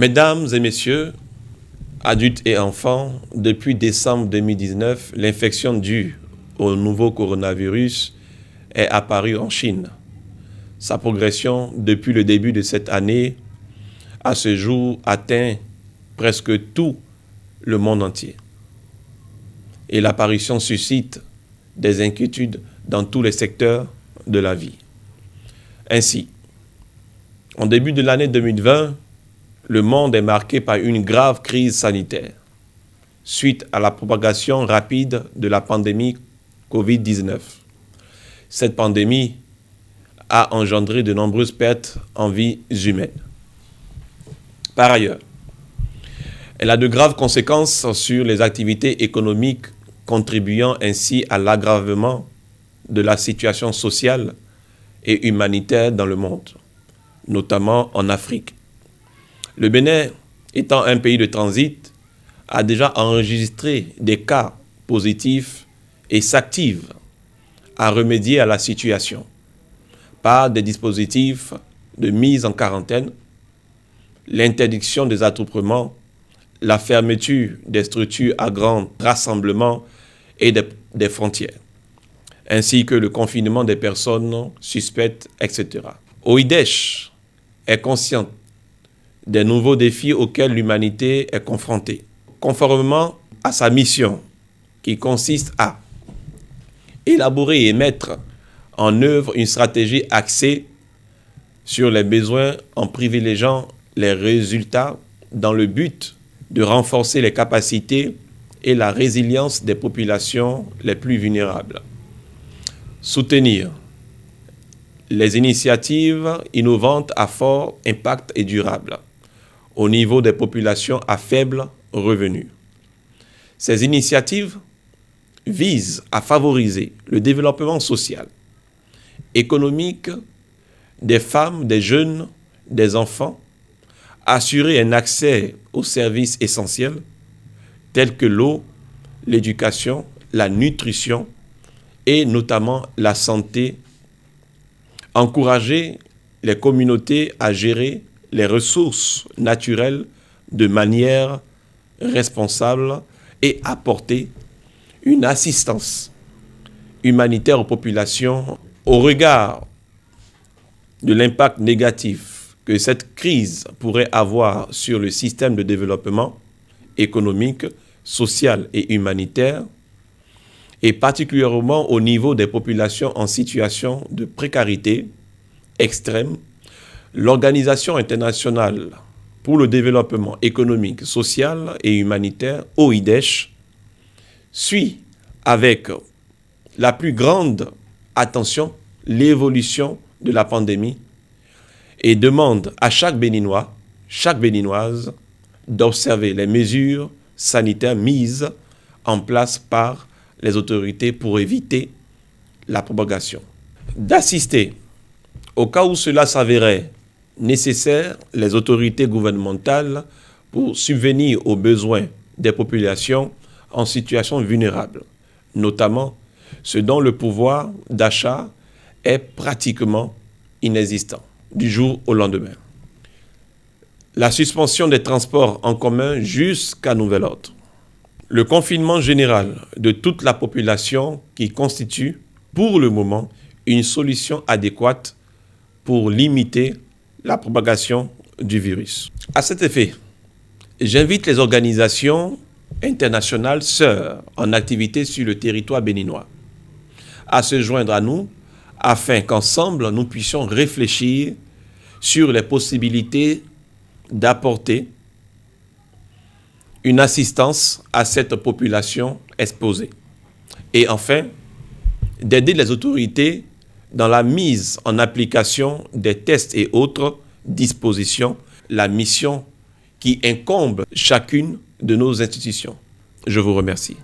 Mesdames et messieurs, adultes et enfants, depuis décembre 2019, l'infection due au nouveau coronavirus est apparue en Chine. Sa progression depuis le début de cette année à ce jour atteint presque tout le monde entier. Et l'apparition suscite des inquiétudes dans tous les secteurs de la vie. Ainsi, en début de l'année 2020, le monde est marqué par une grave crise sanitaire suite à la propagation rapide de la pandémie Covid-19. Cette pandémie a engendré de nombreuses pertes en vies humaines. Par ailleurs, elle a de graves conséquences sur les activités économiques, contribuant ainsi à l'aggravement de la situation sociale et humanitaire dans le monde, notamment en Afrique. Le Bénin, étant un pays de transit, a déjà enregistré des cas positifs et s'active à remédier à la situation par des dispositifs de mise en quarantaine, l'interdiction des attroupements, la fermeture des structures à grand rassemblement et des frontières, ainsi que le confinement des personnes suspectes, etc. OIDESH est consciente des nouveaux défis auxquels l'humanité est confrontée, conformément à sa mission qui consiste à élaborer et mettre en œuvre une stratégie axée sur les besoins en privilégiant les résultats dans le but de renforcer les capacités et la résilience des populations les plus vulnérables. Soutenir les initiatives innovantes à fort impact et durable au niveau des populations à faible revenu. Ces initiatives visent à favoriser le développement social, économique des femmes, des jeunes, des enfants, assurer un accès aux services essentiels tels que l'eau, l'éducation, la nutrition et notamment la santé, encourager les communautés à gérer les ressources naturelles de manière responsable et apporter une assistance humanitaire aux populations au regard de l'impact négatif que cette crise pourrait avoir sur le système de développement économique, social et humanitaire, et particulièrement au niveau des populations en situation de précarité extrême. L'Organisation internationale pour le développement économique, social et humanitaire, OIDESH, suit avec la plus grande attention l'évolution de la pandémie et demande à chaque Béninois, chaque Béninoise, d'observer les mesures sanitaires mises en place par les autorités pour éviter la propagation. D'assister, au cas où cela s'avérait nécessaire, les autorités gouvernementales pour subvenir aux besoins des populations en situation vulnérable, notamment ceux dont le pouvoir d'achat est pratiquement inexistant du jour au lendemain. La suspension des transports en commun jusqu'à nouvel ordre. Le confinement général de toute la population qui constitue, pour le moment, une solution adéquate pour limiter la propagation du virus. À cet effet, j'invite les organisations internationales sœurs en activité sur le territoire béninois à se joindre à nous afin qu'ensemble nous puissions réfléchir sur les possibilités d'apporter une assistance à cette population exposée. Et enfin, d'aider les autorités dans la mise en application des tests et autres dispositions, la mission qui incombe chacune de nos institutions. Je vous remercie.